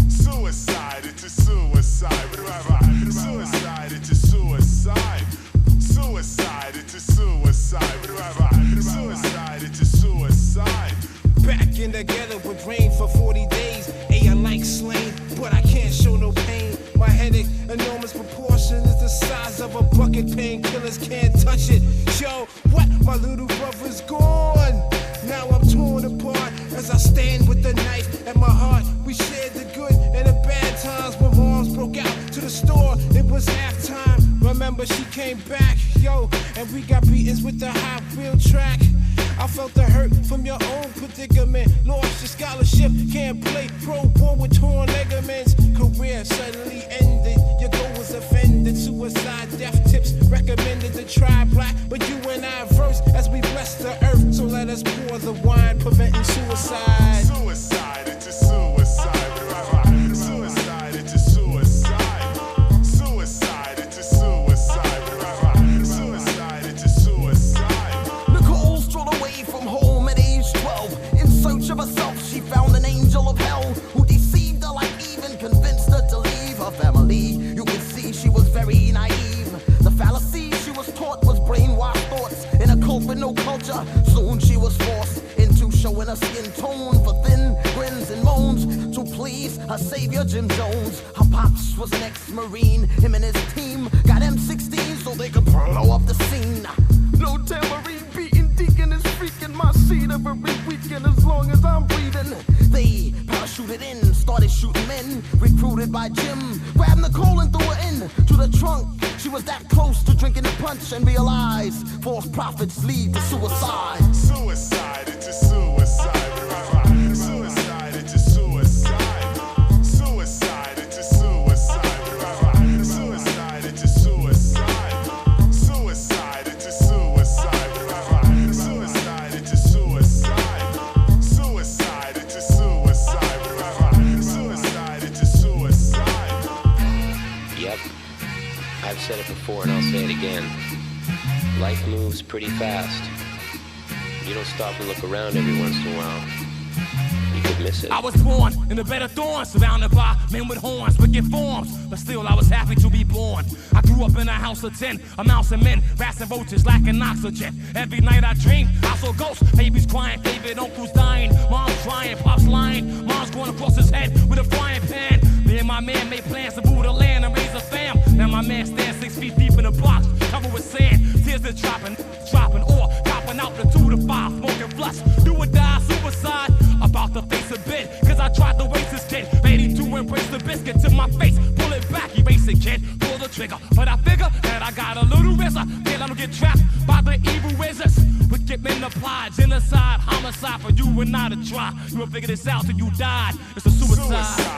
Suicide, it's a suicide. Suicide, it's a suicide. Suicide, it's a suicide. Suicide, it's a suicide. Back in the ghetto with rain for 40 days. I like slain, but I can't show no pain. My headache, enormous proportion, is the size of a bucket. Painkillers can't touch it. Yo, what? My little brother's gone. Now I'm torn apart as I stand with the knife at my heart. We shared the good and the bad times when moms broke out to the store. It was halftime. Remember she came back, yo, and we got beatings with the Hot Wheel track. I felt the hurt from your own predicament. Lost your scholarship, can't play pro ball with torn ligaments. Career suddenly ended, your goal was offended. Suicide, death tips recommended to try black, but you and I verse as we bless the earth. So let us pour the wine, preventing suicide. Suicide, it's a suicide. Suicide, it's a suicide. Suicide, it's a suicide. Suicide, it's a suicide. Nicole strolled away from home at age 12. In search of herself, she found an angel of hell who deceived her, like even convinced her to leave her family. You could see she was very naive. The fallacy she was taught was brainwashed thoughts in a cult with no culture. Soon she was forced into showing her skin tone for thin grins and moans to please her savior Jim Jones. Her pops was an ex-marine. Him and his team got M16 so they could blow up the scene. No tambourine beating, deacon is freaking my seat every weekend as long as I'm breathing. They parachuted in, started shooting men, recruited by Jim. Grabbed Nicole and threw her in to the trunk. She was that close to drinking the punch and realized false prophets lead to suicide. Suicide, it's a suicide. Suicide, it's a suicide. Suicide, it's a suicide. Suicide, it's a suicide. Suicide, it's a suicide. Suicide, it's a suicide. Suicide, it's a suicide. Suicide, it's a suicide. Yep, I've said it before and I'll say it again. Life moves pretty fast. You don't stop and look around every once in a while, you could miss it. I was born in a bed of thorns, surrounded by men with horns, wicked forms, but still I was happy to be born. I grew up in a house of 10, a mouse and men, rats and roaches lacking oxygen. Every night I dreamed, I saw ghosts, babies crying, favorite uncles dying, mom's crying, pops lying, mom's going across his head with a frying pan. Me and my man made plans to move the land and raise a fam. Now my man stands 6 feet deep in a box, covered with sand, tears are dropping, or copping out the 2 to 5, smoking flush, do or die, suicide. About to face a bit, cause I tried to waste this kid. Ready to embrace the biscuit to my face. Pull it back, erase it, kid. Pull the trigger. But I figure that I got a little risk. Then I don't get trapped by the evil wizards. Wicked men apply, genocide, homicide for you and I to try. You will figure this out till you died. It's a suicide.